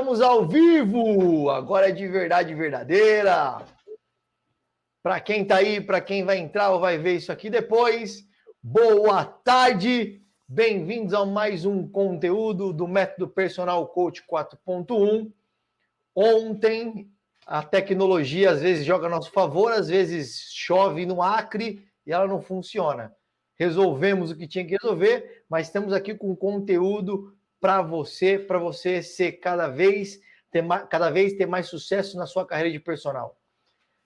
Estamos ao vivo! Agora é de verdade verdadeira. Para quem está aí, para quem vai entrar ou vai ver isso aqui depois, boa tarde! Bem-vindos a mais um conteúdo do Método Personal Coach 4.1. Ontem, a tecnologia às vezes joga a nosso favor, às vezes chove no Acre e ela não funciona. Resolvemos o que tinha que resolver, mas estamos aqui com conteúdo para você ser cada vez ter mais sucesso na sua carreira de personal.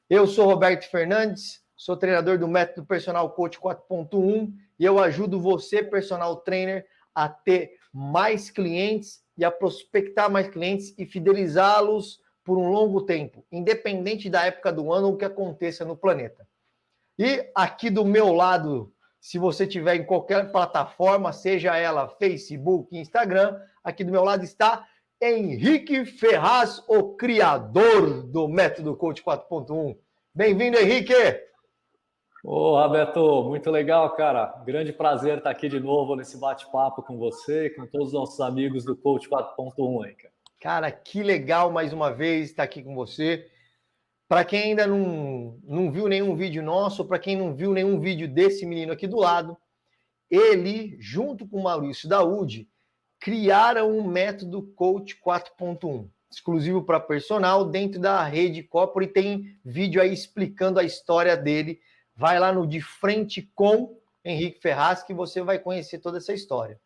Eu sou Roberto Fernandes, sou treinador do Método Personal Coach 4.1 e eu ajudo você, personal trainer, a ter mais clientes e a prospectar mais clientes e fidelizá-los por um longo tempo, independente da época do ano ou o que aconteça no planeta. E aqui do meu lado, se você tiver em qualquer plataforma, seja ela Facebook, Instagram, aqui do meu lado está Henrique Ferraz, o criador do Método Coach 4.1. Bem-vindo, Henrique! Ô, Roberto, muito legal, cara. Grande prazer estar aqui de novo nesse bate-papo com você e com todos os nossos amigos do Coach 4.1 aí, cara. Cara, que legal mais uma vez estar aqui com você. Para quem ainda não viu nenhum vídeo nosso, para quem não viu nenhum vídeo desse menino aqui do lado, ele, junto com o Maurício Daúde, criaram um método Coach 4.1, exclusivo para personal, dentro da rede Corpore, e tem vídeo aí explicando a história dele. Vai lá no De Frente com Henrique Ferraz, que você vai conhecer toda essa história.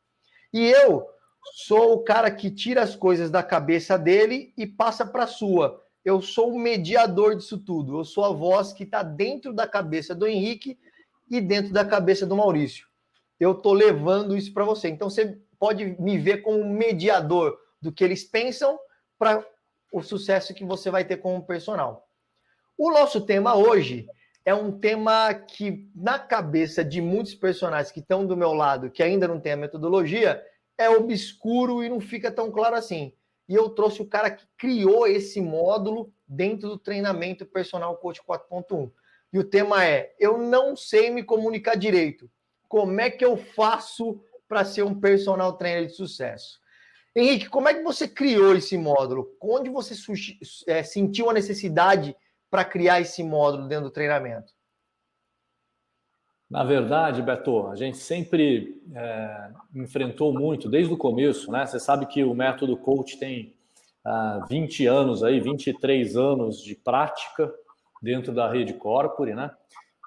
E eu sou o cara que tira as coisas da cabeça dele e passa para a sua. Eu sou o mediador disso tudo. Eu sou a voz que está dentro da cabeça do Henrique e dentro da cabeça do Maurício. Eu estou levando isso para você. Então, você pode me ver como mediador do que eles pensam para o sucesso que você vai ter como personal. O nosso tema hoje é um tema que, na cabeça de muitos personagens que estão do meu lado, que ainda não tem a metodologia, é obscuro e não fica tão claro assim. E eu trouxe o cara que criou esse módulo dentro do treinamento Personal Coach 4.1. E o tema é: eu não sei me comunicar direito. Como é que eu faço para ser um personal trainer de sucesso? Henrique, como é que você criou esse módulo? Onde você sentiu a necessidade para criar esse módulo dentro do treinamento? Na verdade, Beto, a gente sempre enfrentou muito, desde o começo, né? Você sabe que o método coach tem 20 anos, 23 anos de prática dentro da rede Corpore, né?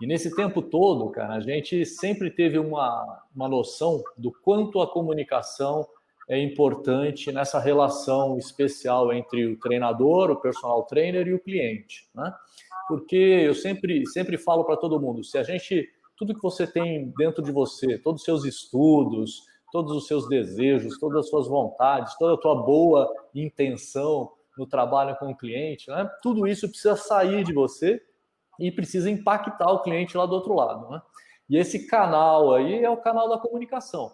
E nesse tempo todo, cara, a gente sempre teve uma noção do quanto a comunicação é importante nessa relação especial entre o treinador, o personal trainer e o cliente, né? Porque eu sempre falo para todo mundo, se a gente... Tudo que você tem dentro de você, todos os seus estudos, todos os seus desejos, todas as suas vontades, toda a tua boa intenção no trabalho com o cliente, né? Tudo isso precisa sair de você e precisa impactar o cliente lá do outro lado, né? E esse canal aí é o canal da comunicação.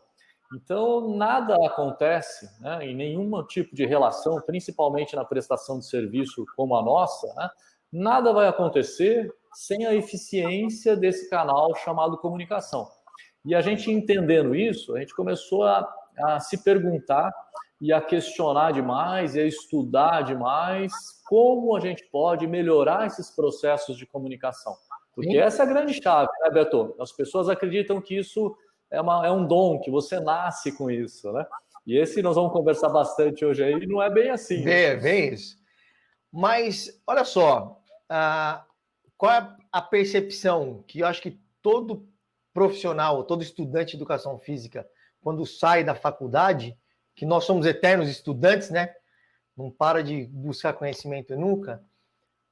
Então, nada acontece, né, em nenhum tipo de relação, principalmente na prestação de serviço como a nossa, né? Nada vai acontecer sem a eficiência desse canal chamado comunicação. E a gente entendendo isso, a gente começou a se perguntar e a questionar demais e a estudar demais como a gente pode melhorar esses processos de comunicação. Porque essa é a grande chave, né, Beto? As pessoas acreditam que isso é um dom, que você nasce com isso, né? E esse nós vamos conversar bastante hoje aí, não é bem assim. Bem isso. Mas, olha só, qual é a percepção que eu acho que todo profissional, todo estudante de educação física, quando sai da faculdade, que nós somos eternos estudantes, né? Não para de buscar conhecimento nunca,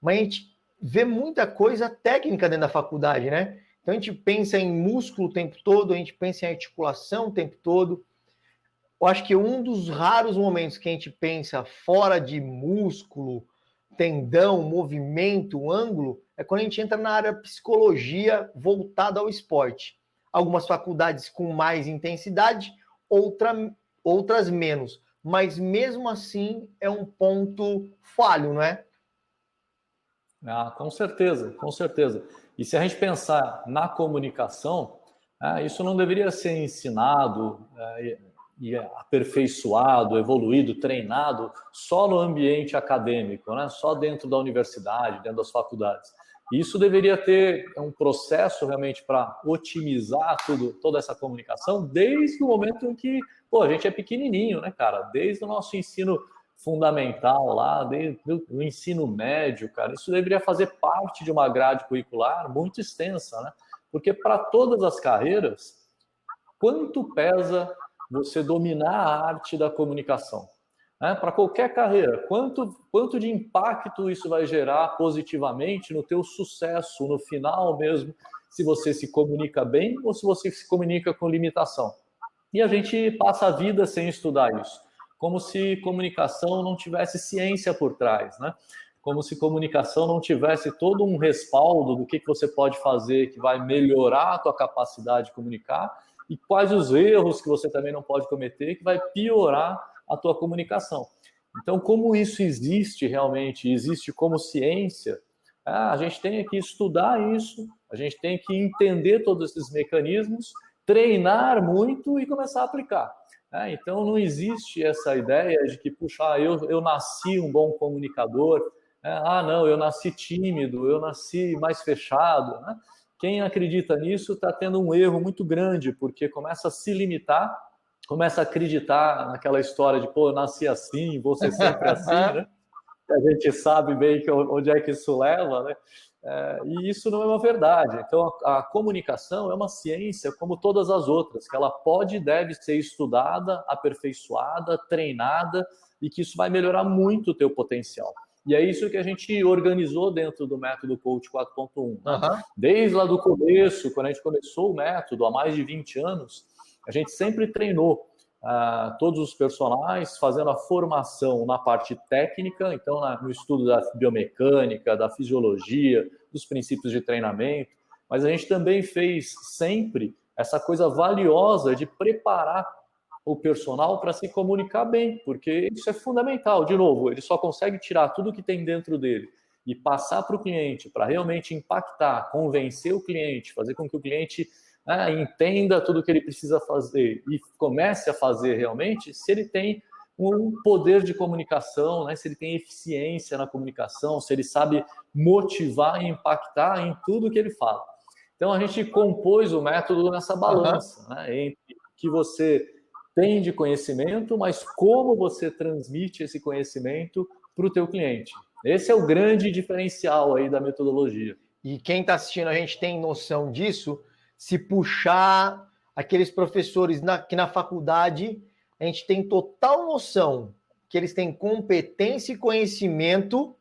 mas a gente vê muita coisa técnica dentro da faculdade, né? Então a gente pensa em músculo o tempo todo, a gente pensa em articulação o tempo todo. Eu acho que um dos raros momentos que a gente pensa fora de músculo, tendão, movimento, ângulo, é quando a gente entra na área psicologia voltada ao esporte. Algumas faculdades com mais intensidade, outras menos. Mas mesmo assim é um ponto falho, não é? Com certeza, com certeza. E se a gente pensar na comunicação, isso não deveria ser ensinado e aperfeiçoado, evoluído, treinado só no ambiente acadêmico, né? Só dentro da universidade, dentro das faculdades. E isso deveria ter um processo realmente para otimizar toda essa comunicação desde o momento em que a gente é pequenininho, né, cara? Desde o nosso ensino fundamental lá, desde o ensino médio, cara. Isso deveria fazer parte de uma grade curricular muito extensa, né? Porque para todas as carreiras, quanto pesa você dominar a arte da comunicação? Né? Para qualquer carreira, quanto de impacto isso vai gerar positivamente no teu sucesso, no final mesmo, se você se comunica bem ou se você se comunica com limitação. E a gente passa a vida sem estudar isso, como se comunicação não tivesse ciência por trás, né? Como se comunicação não tivesse todo um respaldo do que você pode fazer que vai melhorar a tua capacidade de comunicar e quais os erros que você também não pode cometer que vai piorar a tua comunicação. Então, como isso existe realmente, existe como ciência, a gente tem que estudar isso, a gente tem que entender todos esses mecanismos, treinar muito e começar a aplicar. Então, não existe essa ideia de que, puxa, eu nasci um bom comunicador, não, eu nasci tímido, eu nasci mais fechado, né? Quem acredita nisso está tendo um erro muito grande, porque começa a se limitar, começa a acreditar naquela história de, eu nasci assim, vou ser sempre assim, né? A gente sabe bem onde é que isso leva, né? E isso não é uma verdade. Então, a comunicação é uma ciência como todas as outras, que ela pode e deve ser estudada, aperfeiçoada, treinada, e que isso vai melhorar muito o teu potencial. E é isso que a gente organizou dentro do método Coach 4.1. Né? Desde lá do começo, quando a gente começou o método, há mais de 20 anos, a gente sempre treinou todos os personagens, fazendo a formação na parte técnica, então no estudo da biomecânica, da fisiologia, dos princípios de treinamento, mas a gente também fez sempre essa coisa valiosa de preparar o personal para se comunicar bem, porque isso é fundamental. De novo, ele só consegue tirar tudo que tem dentro dele e passar para o cliente, para realmente impactar, convencer o cliente, fazer com que o cliente entenda tudo o que ele precisa fazer e comece a fazer realmente, se ele tem um poder de comunicação, né? Se ele tem eficiência na comunicação, se ele sabe motivar e impactar em tudo que ele fala. Então, a gente compôs o método nessa balança, né? Entre o que você tem de conhecimento, mas como você transmite esse conhecimento para o teu cliente. Esse é o grande diferencial aí da metodologia. E quem está assistindo a gente tem noção disso. Se puxar aqueles professores que na faculdade, a gente tem total noção que eles têm competência e conhecimento,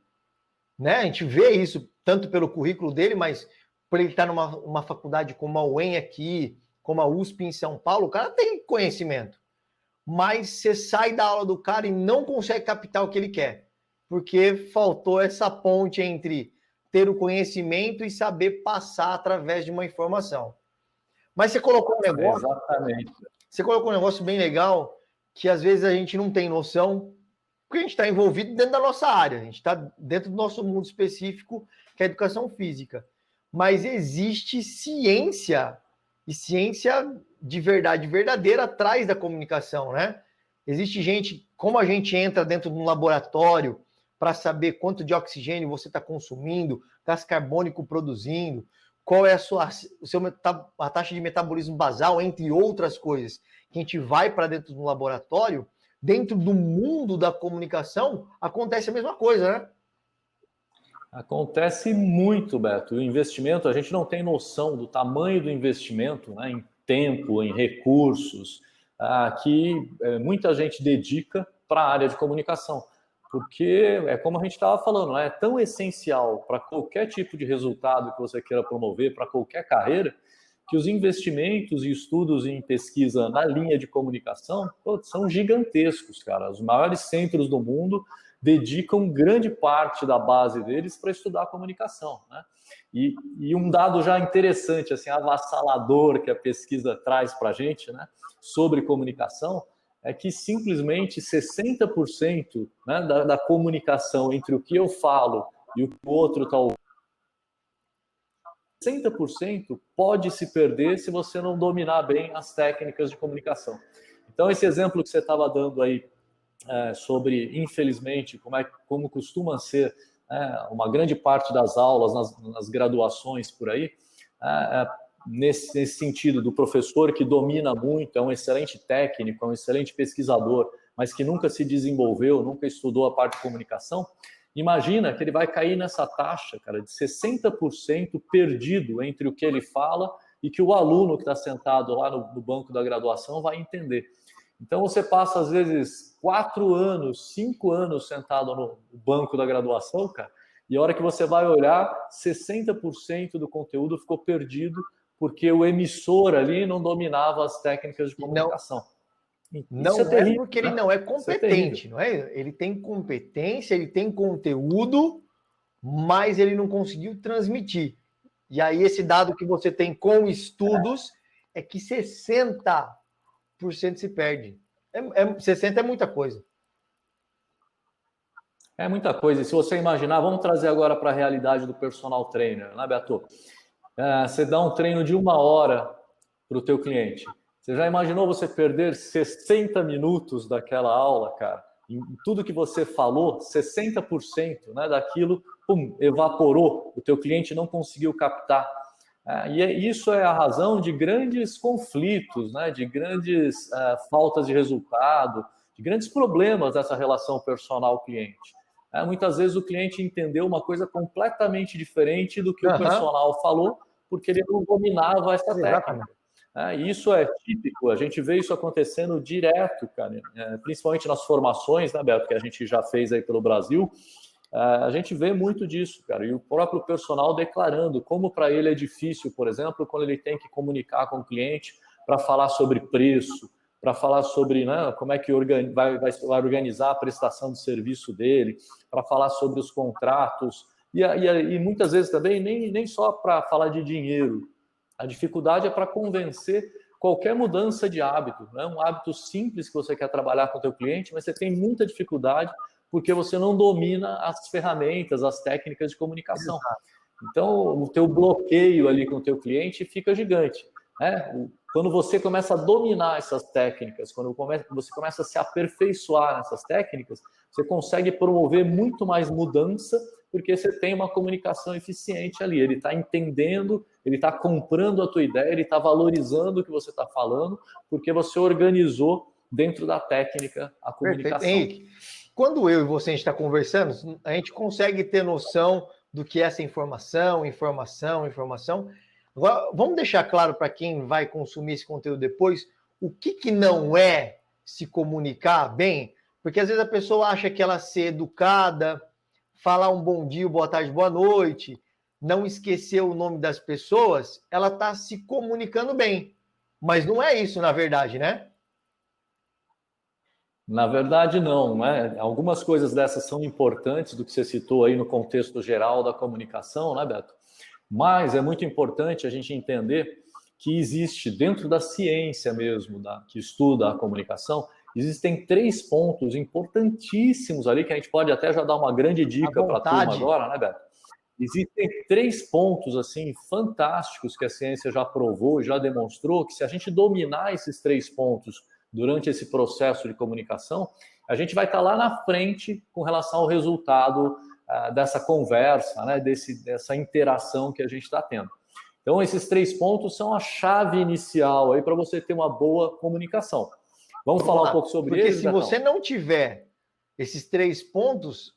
né? A gente vê isso tanto pelo currículo dele, mas por ele estar numa faculdade como a UEM aqui, como a USP em São Paulo, o cara tem conhecimento. Mas você sai da aula do cara e não consegue captar o que ele quer, porque faltou essa ponte entre ter o conhecimento e saber passar através de uma informação. Mas você colocou um negócio. Exatamente. Você colocou um negócio bem legal que às vezes a gente não tem noção, porque a gente está envolvido dentro da nossa área, a gente está dentro do nosso mundo específico, que é a educação física. Mas existe ciência, e ciência de verdade verdadeira atrás da comunicação, né? Existe gente, como a gente entra dentro de um laboratório para saber quanto de oxigênio você está consumindo, gás carbônico produzindo, qual é a taxa de metabolismo basal, entre outras coisas, que a gente vai para dentro do laboratório, dentro do mundo da comunicação, acontece a mesma coisa, né? Acontece muito, Beto. O investimento, a gente não tem noção do tamanho do investimento, né, em tempo, em recursos, que muita gente dedica para a área de comunicação. Porque é como a gente estava falando, é tão essencial para qualquer tipo de resultado que você queira promover, para qualquer carreira, que os investimentos e estudos em pesquisa na linha de comunicação são gigantescos, cara. Os maiores centros do mundo dedicam grande parte da base deles para estudar comunicação, né? E um dado já interessante, assim, avassalador que a pesquisa traz para a gente, né, sobre comunicação, é que simplesmente 60%, né, da comunicação entre o que eu falo e o que o outro está ouvindo, 60% pode se perder se você não dominar bem as técnicas de comunicação. Então, esse exemplo que você estava dando aí sobre, infelizmente, como costuma ser uma grande parte das aulas nas graduações por aí, nesse sentido do professor que domina muito, é um excelente técnico, é um excelente pesquisador, mas que nunca se desenvolveu, nunca estudou a parte de comunicação, imagina que ele vai cair nessa taxa, cara, de 60% perdido entre o que ele fala e que o aluno que está sentado lá no banco da graduação vai entender. Então, você passa, às vezes, 4 anos, 5 anos sentado no banco da graduação, cara, e a hora que você vai olhar, 60% do conteúdo ficou perdido porque o emissor ali não dominava as técnicas de comunicação. Não é terrível, porque ele não é competente, não é? Ele tem competência, ele tem conteúdo, mas ele não conseguiu transmitir. E aí, esse dado que você tem com estudos é que 60% se perde. 60% é muita coisa. É muita coisa. E se você imaginar, vamos trazer agora para a realidade do personal trainer, né, Beato? Você dá um treino de 1 hora para o teu cliente. Você já imaginou você perder 60 minutos daquela aula, cara? Em tudo que você falou, 60%, né, daquilo evaporou. O teu cliente não conseguiu captar. E isso é a razão de grandes conflitos, né, de grandes faltas de resultado, de grandes problemas dessa relação personal-cliente. Muitas vezes o cliente entendeu uma coisa completamente diferente do que o personal falou, porque ele não dominava essa técnica. Isso é típico, a gente vê isso acontecendo direto, cara, principalmente nas formações, né, Beto, que a gente já fez aí pelo Brasil. A gente vê muito disso, cara, e o próprio personal declarando como para ele é difícil, por exemplo, quando ele tem que comunicar com o cliente para falar sobre preço, para falar sobre, né, como é que vai organizar a prestação de serviço dele, para falar sobre os contratos, e muitas vezes também nem só para falar de dinheiro. A dificuldade é para convencer qualquer mudança de hábito, né? Um hábito simples que você quer trabalhar com o teu cliente, mas você tem muita dificuldade porque você não domina as ferramentas, as técnicas de comunicação. Então, o teu bloqueio ali com o teu cliente fica gigante, né? Quando você começa a dominar essas técnicas, quando você começa a se aperfeiçoar nessas técnicas, você consegue promover muito mais mudança, porque você tem uma comunicação eficiente ali. Ele está entendendo, ele está comprando a tua ideia, ele está valorizando o que você está falando, porque você organizou dentro da técnica a comunicação. Perfeito. Henrique, quando eu e você a gente está conversando, a gente consegue ter noção do que é essa informação. Agora, vamos deixar claro para quem vai consumir esse conteúdo depois o que não é se comunicar bem, porque às vezes a pessoa acha que ela ser educada, falar um bom dia, boa tarde, boa noite, não esquecer o nome das pessoas, ela está se comunicando bem. Mas não é isso, na verdade, né? Na verdade, não, né? Algumas coisas dessas são importantes do que você citou aí no contexto geral da comunicação, né, Beto? Mas é muito importante a gente entender que existe dentro da ciência mesmo, que estuda a comunicação, existem 3 pontos importantíssimos ali, que a gente pode até já dar uma grande dica para a turma agora, né, Beto? Existem 3 pontos assim fantásticos que a ciência já provou, já demonstrou, que se a gente dominar esses 3 pontos durante esse processo de comunicação, a gente vai estar lá na frente com relação ao resultado dessa conversa, né, dessa interação que a gente está tendo. Então, esses 3 pontos são a chave inicial aí para você ter uma boa comunicação. Vamos falar um pouco sobre eles, porque se você não tiver esses 3 pontos,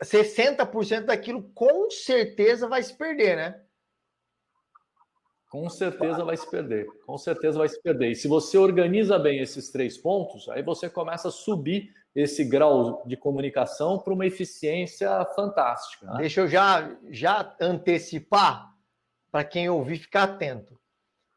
60% daquilo com certeza vai se perder, né? Com certeza vai se perder, com certeza vai se perder. E se você organiza bem esses 3 pontos, aí você começa a subir esse grau de comunicação para uma eficiência fantástica. Né? Deixa eu já antecipar para quem ouvir ficar atento.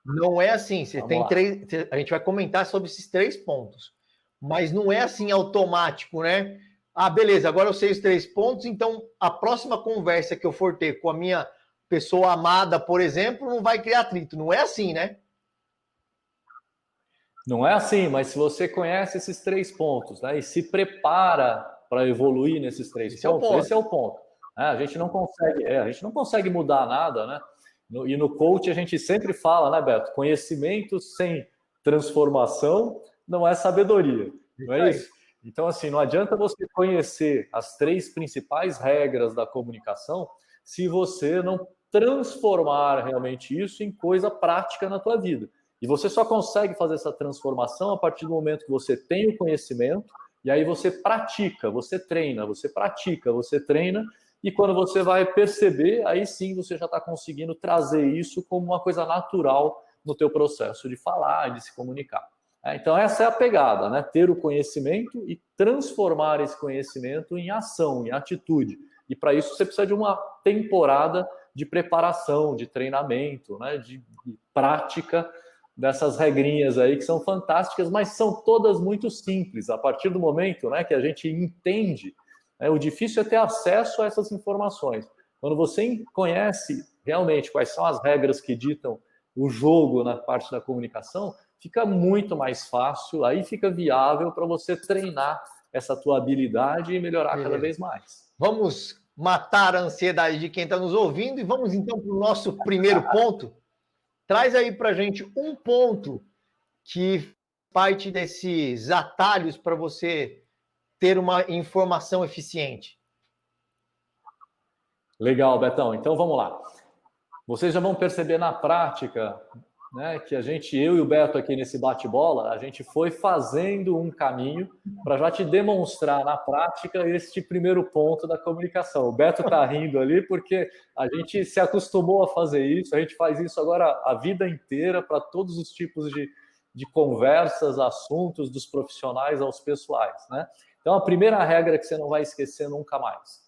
Não é assim, você tem 3, a gente vai comentar sobre esses 3 pontos, mas não é assim automático, né? Ah, beleza, agora eu sei os 3 pontos, então a próxima conversa que eu for ter com a minha pessoa amada, por exemplo, não vai criar atrito. Não é assim, né? Não é assim, mas se você conhece esses 3 pontos, né, e se prepara para evoluir nesses 3 pontos, esse é o ponto. A gente não consegue mudar nada, né? E no coach a gente sempre fala, né, Beto? Conhecimento sem transformação não é sabedoria, não é Isso isso? Então, assim, não adianta você conhecer as 3 principais regras da comunicação se você não transformar realmente isso em coisa prática na tua vida. E você só consegue fazer essa transformação a partir do momento que você tem o conhecimento, e aí você pratica, você treina, você pratica, você treina, e quando você vai perceber, aí sim você já está conseguindo trazer isso como uma coisa natural no teu processo de falar, de se comunicar. Então essa é a pegada, né? Ter o conhecimento e transformar esse conhecimento em ação, em atitude. E para isso você precisa de uma temporada de preparação, de treinamento, né? de prática dessas regrinhas aí que são fantásticas, mas são todas muito simples. A partir do momento, né, que a gente entende, né, o difícil é ter acesso a essas informações. Quando você conhece realmente quais são as regras que ditam o jogo na parte da comunicação, fica muito mais fácil, aí fica viável para você treinar essa tua habilidade e melhorar cada vez mais. Vamos matar a ansiedade de quem está nos ouvindo e vamos então para o nosso primeiro ponto. Traz aí para a gente um ponto que parte desses atalhos para você ter uma informação eficiente. Legal, Betão. Então vamos lá. Vocês já vão perceber na prática, né, que eu e o Beto aqui nesse bate-bola, a gente foi fazendo um caminho para já te demonstrar na prática este primeiro ponto da comunicação. O Beto está rindo ali porque a gente se acostumou a fazer isso, a gente faz isso agora a vida inteira para todos os tipos de conversas, assuntos, dos profissionais aos pessoais, né? Então, a primeira regra que você não vai esquecer nunca mais.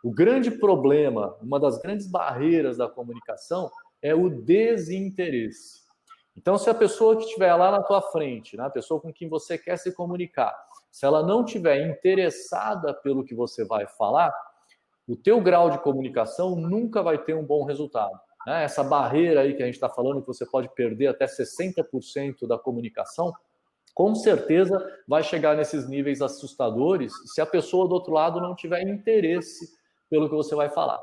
O grande problema, uma das grandes barreiras da comunicação é o desinteresse. Então, se a pessoa que estiver lá na tua frente, né, a pessoa com quem você quer se comunicar, se ela não estiver interessada pelo que você vai falar, o teu grau de comunicação nunca vai ter um bom resultado. Né? Essa barreira aí que a gente está falando, que você pode perder até 60% da comunicação, com certeza vai chegar nesses níveis assustadores se a pessoa do outro lado não tiver interesse pelo que você vai falar.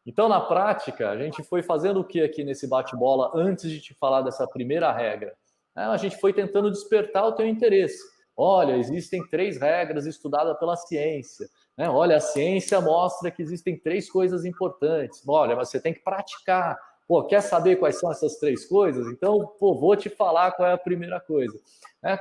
Então, na prática, a gente foi fazendo o que aqui nesse bate-bola antes de te falar dessa primeira regra? A gente foi tentando despertar o teu interesse. Olha, existem 3 regras estudadas pela ciência. Olha, a ciência mostra que existem 3 coisas importantes. Olha, mas você tem que praticar. Pô, quer saber quais são essas 3 coisas? Então, vou te falar qual é a primeira coisa.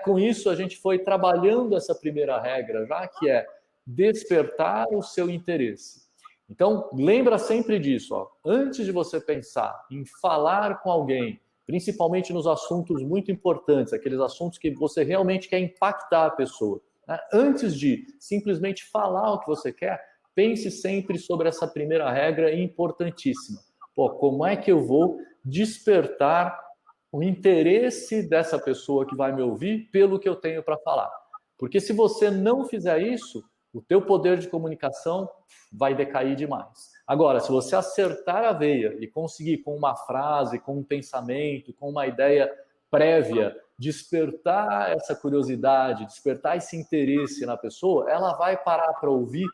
Com isso, a gente foi trabalhando essa primeira regra, já que é despertar o seu interesse. Então, lembra sempre disso. Ó. Antes de você pensar em falar com alguém, principalmente nos assuntos muito importantes, aqueles assuntos que você realmente quer impactar a pessoa, né? Antes de simplesmente falar o que você quer, pense sempre sobre essa primeira regra importantíssima. Pô, como é que eu vou despertar o interesse dessa pessoa que vai me ouvir pelo que eu tenho para falar? Porque se você não fizer isso, o teu poder de comunicação vai decair demais. Agora, se você acertar a veia e conseguir com uma frase, com um pensamento, com uma ideia prévia, despertar essa curiosidade, despertar esse interesse na pessoa, ela vai parar para ouvir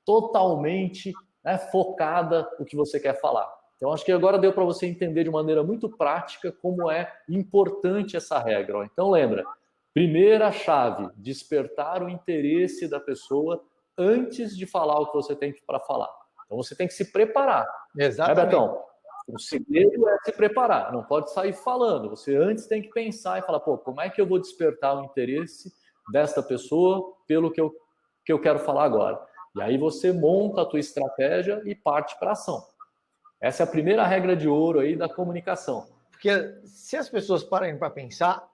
totalmente, né, focada no que você quer falar. Então, acho que agora deu para você entender de maneira muito prática como é importante essa regra. Então, lembra, primeira chave, despertar o interesse da pessoa antes de falar o que você tem para falar. Então, você tem que se preparar. Exatamente. Betão? O segredo é se preparar, não pode sair falando. Você antes tem que pensar e falar, pô, como é que eu vou despertar o interesse desta pessoa pelo que eu quero falar agora? E aí você monta a tua estratégia e parte para a ação. Essa é a primeira regra de ouro aí da comunicação. Porque se as pessoas pararem para pensar,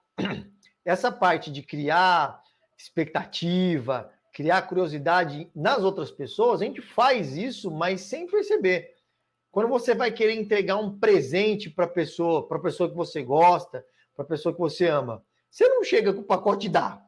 essa parte de criar expectativa, criar curiosidade nas outras pessoas, a gente faz isso, mas sem perceber. Quando você vai querer entregar um presente para a pessoa que você gosta, para a pessoa que você ama, você não chega com o pacote e dá.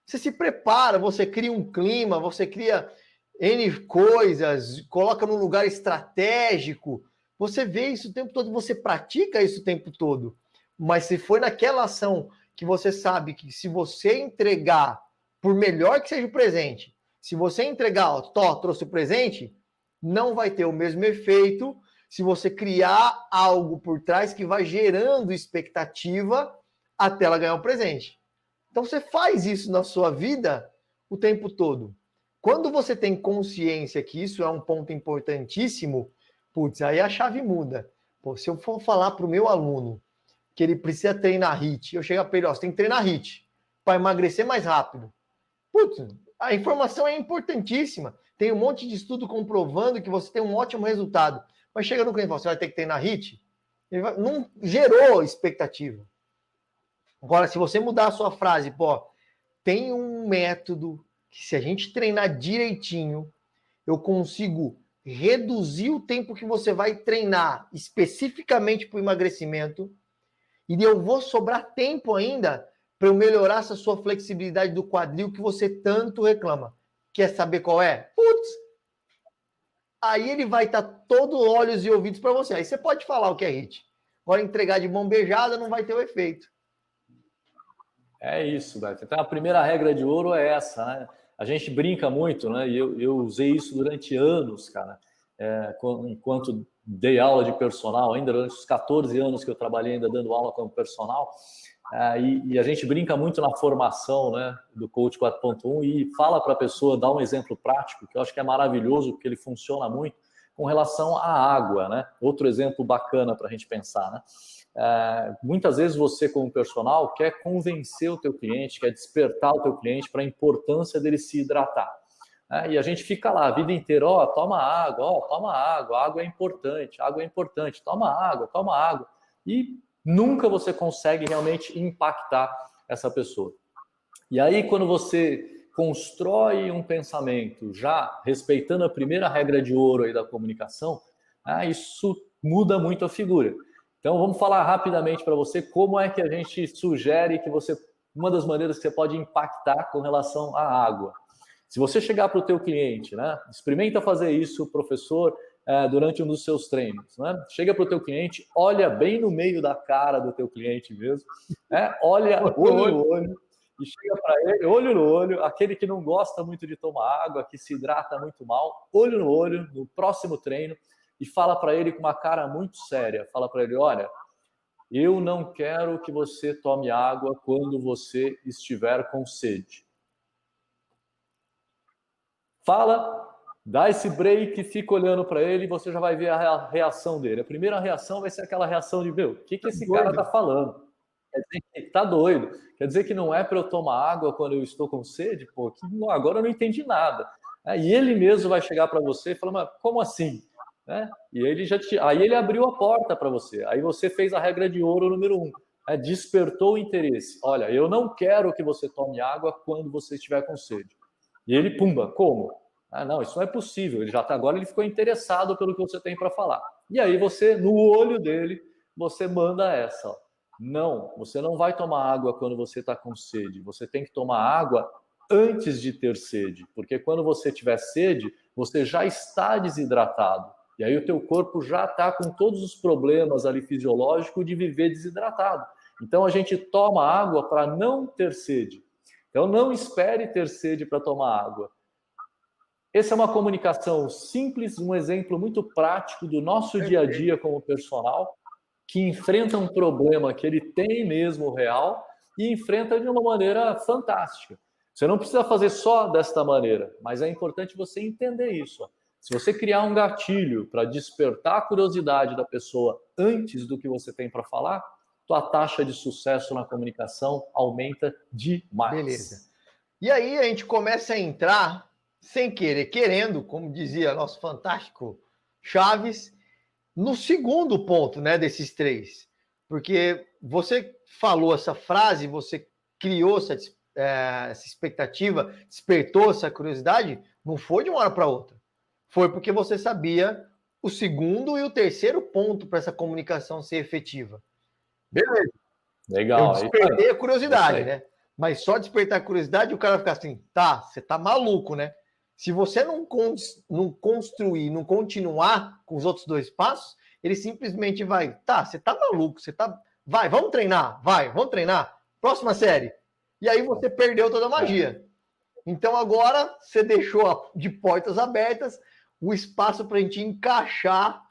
Você se prepara, você cria um clima, você cria N coisas, coloca num lugar estratégico. Você vê isso o tempo todo, você pratica isso o tempo todo. Mas se foi naquela ação que você sabe que se você entregar, por melhor que seja o presente, se você entregar, ó, trouxe o presente, não vai ter o mesmo efeito se você criar algo por trás que vai gerando expectativa até ela ganhar o presente. Então você faz isso na sua vida o tempo todo. Quando você tem consciência que isso é um ponto importantíssimo, putz, aí a chave muda. Pô, se eu for falar para o meu aluno que ele precisa treinar HIIT, eu chego para ele, ó, você tem que treinar HIIT para emagrecer mais rápido. Putz, a informação é importantíssima. Tem um monte de estudo comprovando que você tem um ótimo resultado. Mas chega no cliente e fala, você vai ter que treinar HIIT? Não gerou expectativa. Agora, se você mudar a sua frase, pô, tem um método que se a gente treinar direitinho, eu consigo reduzir o tempo que você vai treinar especificamente para o emagrecimento e eu vou sobrar tempo ainda para eu melhorar essa sua flexibilidade do quadril que você tanto reclama. Quer saber qual é? Putz! Aí ele vai estar todo olhos e ouvidos para você. Aí você pode falar o que é HIIT. Agora, entregar de mão beijada não vai ter o efeito. É isso, Beto. Então, a primeira regra de ouro é essa, né? A gente brinca muito, né? E eu usei isso durante anos, cara. Enquanto dei aula de personal, ainda durante os 14 anos que eu trabalhei ainda dando aula como personal, e a gente brinca muito na formação, né, do Coach 4.1 e fala para a pessoa, dá um exemplo prático, que eu acho que é maravilhoso, porque ele funciona muito, com relação à água, né? Outro exemplo bacana para a gente pensar, né? Muitas vezes você, como personal, quer convencer o teu cliente, quer despertar o teu cliente para a importância dele se hidratar. E a gente fica lá a vida inteira, toma água, água é importante, toma água. E nunca você consegue realmente impactar essa pessoa. E aí, quando você constrói um pensamento já respeitando a primeira regra de ouro aí da comunicação, isso muda muito a figura. Então, vamos falar rapidamente para você como é que a gente sugere que você... Uma das maneiras que você pode impactar com relação à água. Se você chegar para o teu cliente, né, experimenta fazer isso, professor, durante um dos seus treinos. Né? Chega para o teu cliente, olha bem no meio da cara do teu cliente mesmo, olha olho no olho e chega para ele, olho no olho, aquele que não gosta muito de tomar água, que se hidrata muito mal, olho no olho, no próximo treino, e fala para ele com uma cara muito séria, fala para ele, olha, eu não quero que você tome água quando você estiver com sede. Fala, dá esse break, fica olhando para ele e você já vai ver a reação dele. A primeira reação vai ser aquela reação de, o que esse cara está falando? Quer dizer que tá doido. Quer dizer que não é para eu tomar água quando eu estou com sede? Pô, agora eu não entendi nada. E ele mesmo vai chegar para você e falar, mas como assim? E ele aí ele abriu a porta para você. Aí você fez a regra de ouro número 1. Despertou o interesse. Olha, eu não quero que você tome água quando você estiver com sede. E ele, pumba, como? Não, isso não é possível. Ele já está agora, ele ficou interessado pelo que você tem para falar. E aí você, no olho dele, você manda essa, ó. Não, você não vai tomar água quando você está com sede. Você tem que tomar água antes de ter sede, porque quando você tiver sede, você já está desidratado. E aí o teu corpo já está com todos os problemas ali fisiológicos de viver desidratado. Então a gente toma água para não ter sede. Então não espere ter sede para tomar água. Essa é uma comunicação simples, um exemplo muito prático do nosso dia a dia como personal, que enfrenta um problema que ele tem mesmo real e enfrenta de uma maneira fantástica. Você não precisa fazer só desta maneira, mas é importante você entender isso. Se você criar um gatilho para despertar a curiosidade da pessoa antes do que você tem para falar, tua taxa de sucesso na comunicação aumenta demais. Beleza. E aí a gente começa a entrar, sem querer, querendo, como dizia nosso fantástico Chaves, no segundo ponto, né, desses três. Porque você falou essa frase, você criou essa expectativa, despertou essa curiosidade, não foi de uma hora para outra. Foi porque você sabia o segundo e o terceiro ponto para essa comunicação ser efetiva. Beleza. Legal. Eu despertei a curiosidade, né? Mas só despertar a curiosidade, o cara vai ficar assim, tá, você tá maluco, né? Se você não construir, não continuar com os outros dois passos, ele simplesmente vai, tá, você tá maluco, você tá... Vai, vamos treinar, próxima série. E aí você perdeu toda a magia. Então agora você deixou de portas abertas o espaço para a gente encaixar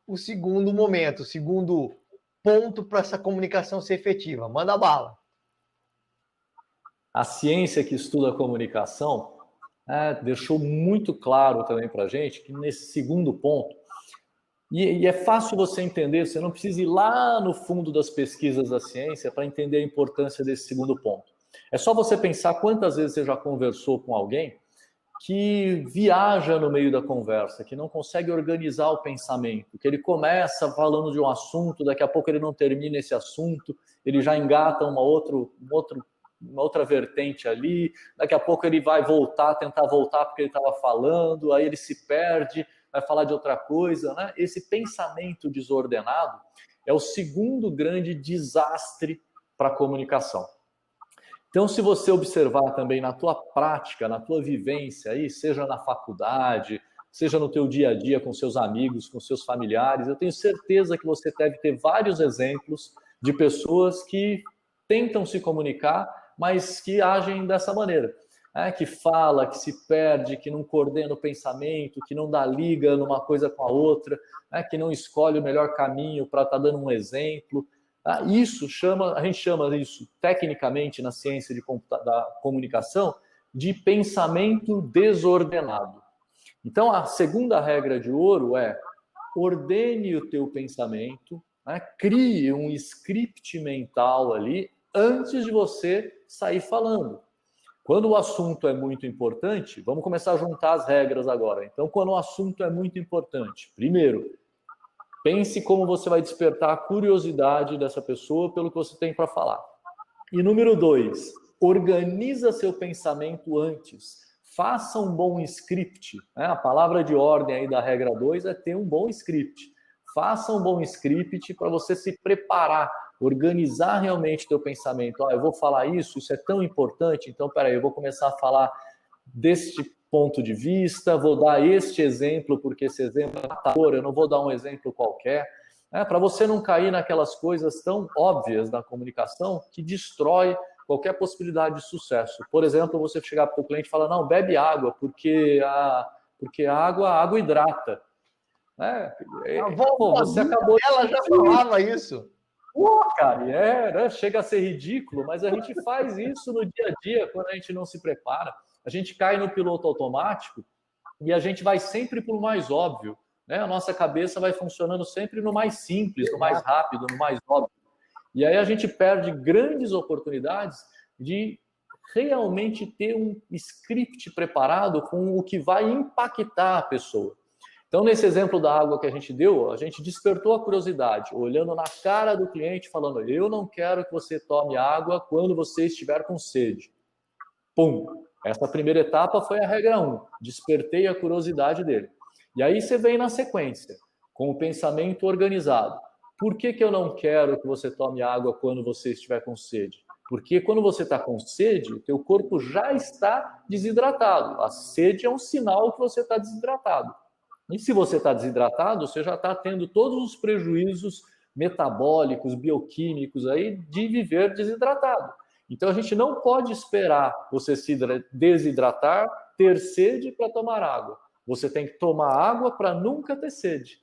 o segundo momento, o segundo ponto para essa comunicação ser efetiva. Manda bala. A ciência que estuda a comunicação deixou muito claro também para a gente que nesse segundo ponto, e é fácil você entender, você não precisa ir lá no fundo das pesquisas da ciência para entender a importância desse segundo ponto. É só você pensar quantas vezes você já conversou com alguém que viaja no meio da conversa, que não consegue organizar o pensamento, que ele começa falando de um assunto, daqui a pouco ele não termina esse assunto, ele já engata uma outra vertente ali, daqui a pouco ele vai tentar voltar porque ele estava falando, aí ele se perde, vai falar de outra coisa, né? Esse pensamento desordenado é o segundo grande desastre para a comunicação. Então, se você observar também na tua prática, na tua vivência aí, seja na faculdade, seja no teu dia a dia com seus amigos, com seus familiares, eu tenho certeza que você deve ter vários exemplos de pessoas que tentam se comunicar, mas que agem dessa maneira, que fala, que se perde, que não coordena o pensamento, que não dá liga numa coisa com a outra, que não escolhe o melhor caminho para estar dando um exemplo. A gente chama isso tecnicamente na ciência da comunicação de pensamento desordenado. Então, a segunda regra de ouro é ordene o teu pensamento, crie um script mental ali antes de você sair falando. Quando o assunto é muito importante, vamos começar a juntar as regras agora. Então, quando o assunto é muito importante, primeiro, pense como você vai despertar a curiosidade dessa pessoa pelo que você tem para falar. E número 2, organiza seu pensamento antes. Faça um bom script. A palavra de ordem aí da regra 2 é ter um bom script. Faça um bom script para você se preparar, organizar realmente teu pensamento. Eu vou falar isso é tão importante, então, peraí, eu vou começar a falar deste ponto de vista, vou dar este exemplo, porque esse exemplo é matador, eu não vou dar um exemplo qualquer, para você não cair naquelas coisas tão óbvias da comunicação que destrói qualquer possibilidade de sucesso. Por exemplo, você chegar para o cliente e falar, não, bebe água, porque a água hidrata. Você acabou... Ela já falava isso. Cara, chega a ser ridículo, mas a gente faz isso no dia a dia quando a gente não se prepara. A gente cai no piloto automático e a gente vai sempre para o mais óbvio, né? A nossa cabeça vai funcionando sempre no mais simples, no mais rápido, no mais óbvio. E aí a gente perde grandes oportunidades de realmente ter um script preparado com o que vai impactar a pessoa. Então, nesse exemplo da água que a gente deu, a gente despertou a curiosidade, olhando na cara do cliente, falando, eu não quero que você tome água quando você estiver com sede. Pum! Essa primeira etapa foi a regra 1. Despertei a curiosidade dele. E aí você vem na sequência, com o pensamento organizado. Por que eu não quero que você tome água quando você estiver com sede? Porque quando você está com sede, o teu corpo já está desidratado. A sede é um sinal que você está desidratado. E se você está desidratado, você já está tendo todos os prejuízos metabólicos, bioquímicos aí de viver desidratado. Então, a gente não pode esperar você se desidratar, ter sede para tomar água. Você tem que tomar água para nunca ter sede.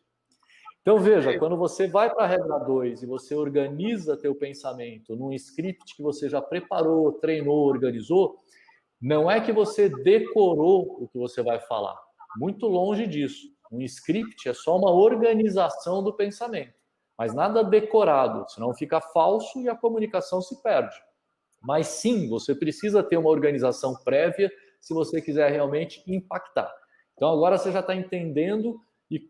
Então, veja, quando você vai para a regra 2 e você organiza teu pensamento num script que você já preparou, treinou, organizou, não é que você decorou o que você vai falar. Muito longe disso. Um script é só uma organização do pensamento, mas nada decorado, senão fica falso e a comunicação se perde. Mas sim, você precisa ter uma organização prévia se você quiser realmente impactar. Então agora você já está entendendo, e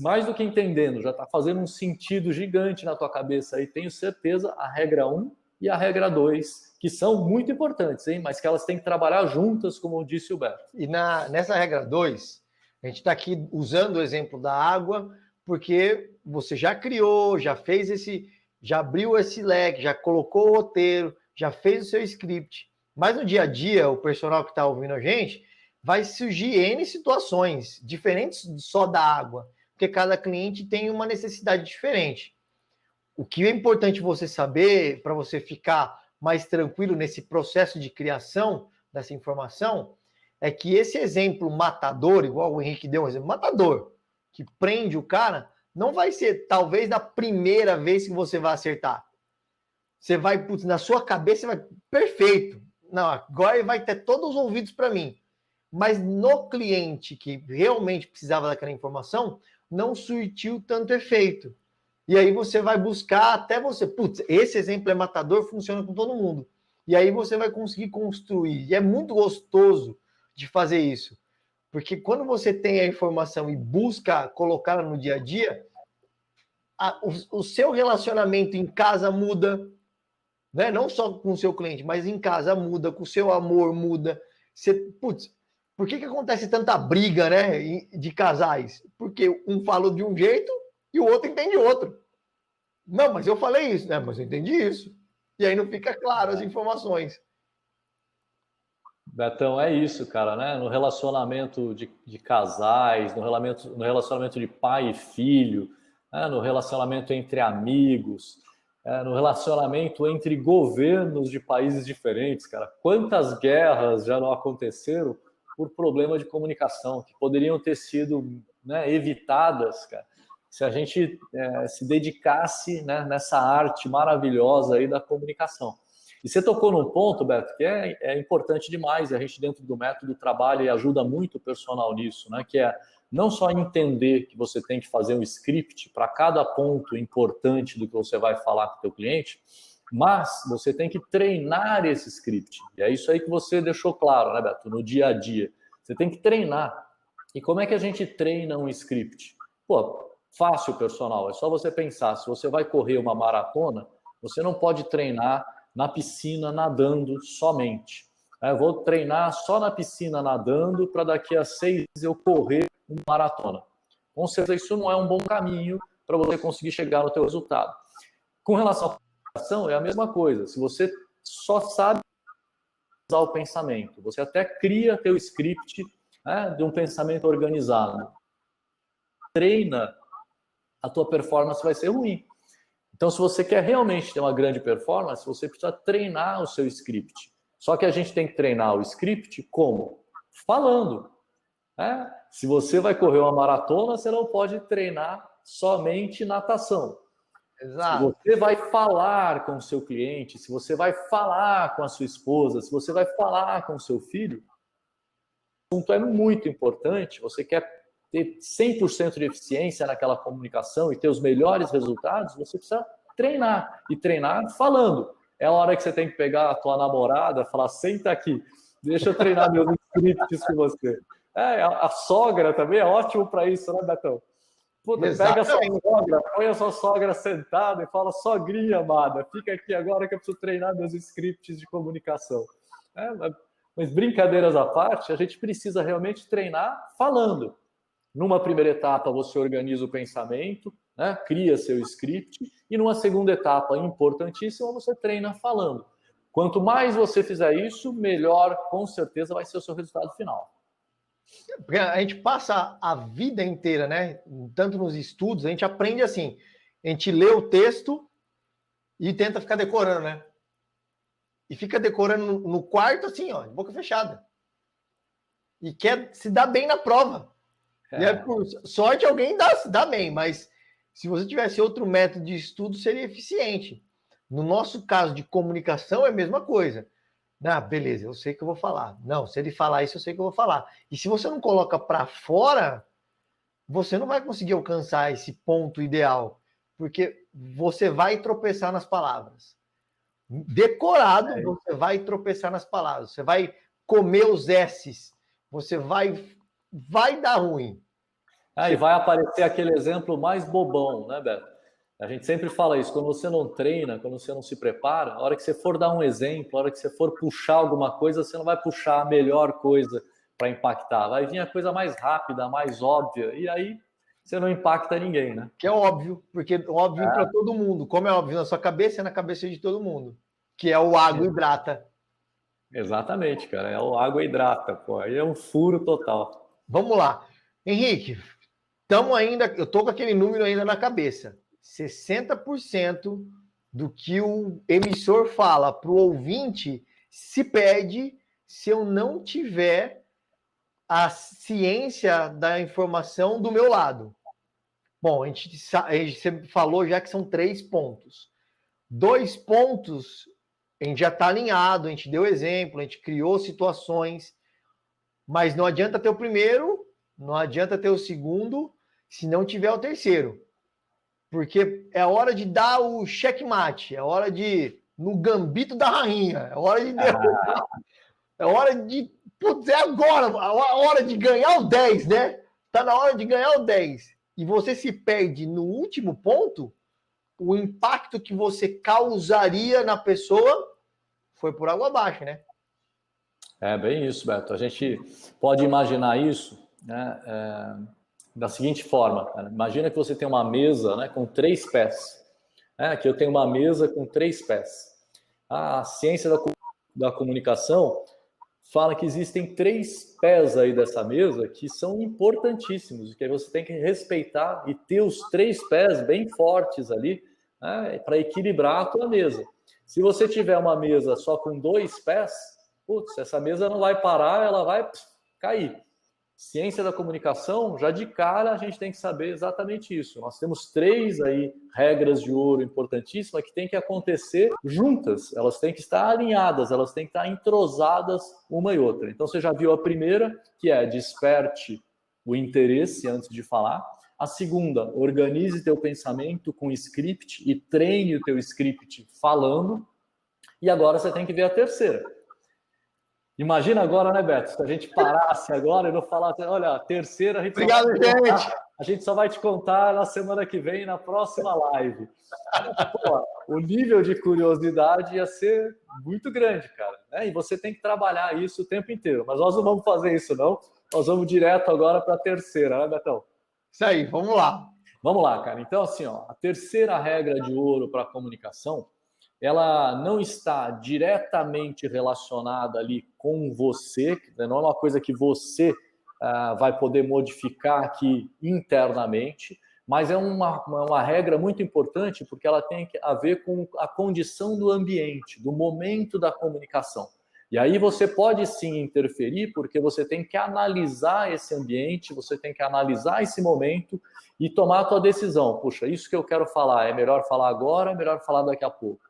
mais do que entendendo, já está fazendo um sentido gigante na tua cabeça. E tenho certeza a regra 1 e a regra 2, que são muito importantes, hein? Mas que elas têm que trabalhar juntas, como disse o Beto. E nessa regra 2, a gente está aqui usando o exemplo da água, porque você já criou, já fez já abriu esse leque, já colocou o roteiro, já fez o seu script. Mas no dia a dia, o personal que está ouvindo a gente, vai surgir N situações diferentes só da água, porque cada cliente tem uma necessidade diferente. O que é importante você saber, para você ficar mais tranquilo nesse processo de criação dessa informação, é que esse exemplo matador, igual o Henrique deu um exemplo, matador, que prende o cara, não vai ser talvez da primeira vez que você vai acertar. Você vai, na sua cabeça, vai perfeito. não, agora ele vai ter todos os ouvidos para mim. Mas no cliente que realmente precisava daquela informação, não surtiu tanto efeito. E aí você vai buscar até você, putz, esse exemplo é matador, funciona com todo mundo. E aí você vai conseguir construir. E é muito gostoso de fazer isso. Porque quando você tem a informação e busca colocá-la no dia a dia, o seu relacionamento em casa muda, né? Não só com o seu cliente, mas em casa muda, com o seu amor muda. Você, putz, por que acontece tanta briga, né, de casais? Porque um fala de um jeito e o outro entende outro. Não, mas eu falei isso, né? Mas eu entendi isso. E aí não fica claro as informações. Betão, é isso, cara, né? No relacionamento de casais, no relacionamento de pai e filho, né? No relacionamento entre amigos, no relacionamento entre governos de países diferentes, cara. Quantas guerras já não aconteceram por problema de comunicação, que poderiam ter sido, né, evitadas, cara, se a gente se dedicasse, né, nessa arte maravilhosa aí da comunicação. E você tocou num ponto, Beto, que é importante demais, e a gente dentro do método trabalha e ajuda muito o personal nisso, né? Que é não só entender que você tem que fazer um script para cada ponto importante do que você vai falar com o teu cliente, mas você tem que treinar esse script. E é isso aí que você deixou claro, né, Beto? No dia a dia. Você tem que treinar. E como é que a gente treina um script? Pô, fácil, personal. É só você pensar, se você vai correr uma maratona, você não pode treinar na piscina nadando somente. Eu vou treinar só na piscina nadando para daqui a 6 eu correr uma maratona. Com certeza isso não é um bom caminho para você conseguir chegar no teu resultado. Com relação à comunicação, é a mesma coisa. Se você só sabe usar o pensamento, você até cria teu script, né, de um pensamento organizado. Treina, a tua performance vai ser ruim. Então, se você quer realmente ter uma grande performance, você precisa treinar o seu script. Só que a gente tem que treinar o script como? Falando. Né? Se você vai correr uma maratona, você não pode treinar somente natação. Exato. Se você vai falar com o seu cliente, se você vai falar com a sua esposa, se você vai falar com o seu filho, o assunto é muito importante. Você quer ter 100% de eficiência naquela comunicação e ter os melhores resultados, você precisa treinar. E treinar falando. É a hora que você tem que pegar a tua namorada e falar, senta aqui, deixa eu treinar meus scripts com você. A sogra também é ótimo para isso, né, Betão? Puta, pega a sua sogra, põe a sua sogra sentada e fala, sogrinha amada, fica aqui agora que eu preciso treinar meus scripts de comunicação. Mas brincadeiras à parte, a gente precisa realmente treinar falando. Numa primeira etapa, você organiza o pensamento, né, cria seu script, e numa segunda etapa, importantíssima, você treina falando. Quanto mais você fizer isso, melhor, com certeza, vai ser o seu resultado final. Porque a gente passa a vida inteira, né? Tanto nos estudos, a gente aprende assim. A gente lê o texto e tenta ficar decorando, né? E fica decorando no quarto, assim, ó, de boca fechada. E quer se dar bem na prova. E aí, por sorte, alguém se dá bem, mas se você tivesse outro método de estudo, seria eficiente. No nosso caso de comunicação, é a mesma coisa. Ah, beleza, eu sei que eu vou falar. Não, se ele falar isso, eu sei que eu vou falar. E se você não coloca para fora, você não vai conseguir alcançar esse ponto ideal, porque você vai tropeçar nas palavras. Decorado, você vai tropeçar nas palavras. Você vai comer os S's. Você vai dar ruim. E vai aparecer aquele exemplo mais bobão, né, Beto? A gente sempre fala isso, quando você não treina, quando você não se prepara, a hora que você for dar um exemplo, a hora que você for puxar alguma coisa, você não vai puxar a melhor coisa para impactar. Vai vir a coisa mais rápida, mais óbvia, e aí você não impacta ninguém, né? Que é óbvio, porque óbvio para todo mundo. Como é óbvio na sua cabeça, é na cabeça de todo mundo. Que é o água hidrata. Exatamente, cara. É o água hidrata, pô. Aí é um furo total. Vamos lá. Henrique, eu tô com aquele número ainda na cabeça. 60% do que o emissor fala para o ouvinte se perde se eu não tiver a ciência da informação do meu lado. Bom, a gente falou já que são 3 pontos. 2 pontos A gente já está alinhado, a gente deu exemplo, a gente criou situações, mas não adianta ter o primeiro, não adianta ter o segundo, se não tiver o terceiro. Porque é hora de dar o checkmate, é hora de, no gambito da rainha, é hora de derrubar, é hora de, putz, é agora, a hora de ganhar o 10, né? Tá na hora de ganhar o 10. E você se perde no último ponto, o impacto que você causaria na pessoa foi por água abaixo, né? É bem isso, Beto. A gente pode imaginar isso, né, da seguinte forma, cara. Imagina que você tem uma mesa, né, com 3 pés. Aqui eu tenho uma mesa com 3 pés. A ciência da comunicação fala que existem 3 pés aí dessa mesa que são importantíssimos, que você tem que respeitar e ter os 3 pés bem fortes ali, né, para equilibrar a tua mesa. Se você tiver uma mesa só com 2 pés, putz, essa mesa não vai parar, ela vai cair. Ciência da comunicação, já de cara a gente tem que saber exatamente isso. Nós temos 3 aí regras de ouro importantíssimas que tem que acontecer juntas, elas têm que estar alinhadas, elas têm que estar entrosadas uma e outra. Então você já viu a primeira, que é desperte o interesse antes de falar. A segunda, organize teu pensamento com script e treine o teu script falando. E agora você tem que ver a terceira. Imagina agora, né, Beto? Se a gente parasse agora e não falasse, olha, a terceira a gente, Obrigado, gente. A gente só vai te contar na semana que vem, na próxima live. Pô, o nível de curiosidade ia ser muito grande, cara. Né? E você tem que trabalhar isso o tempo inteiro. Mas nós não vamos fazer isso, não. Nós vamos direto agora para a terceira, né, Betão? Isso aí, vamos lá. Vamos lá, cara. Então, assim, ó, a terceira regra de ouro para a comunicação, ela não está diretamente relacionada ali com você, não é uma coisa que você vai poder modificar aqui internamente, mas é uma regra muito importante porque ela tem a ver com a condição do ambiente, do momento da comunicação. E aí você pode sim interferir porque você tem que analisar esse ambiente, você tem que analisar esse momento e tomar a tua decisão. Puxa, isso que eu quero falar, é melhor falar agora, é melhor falar daqui a pouco.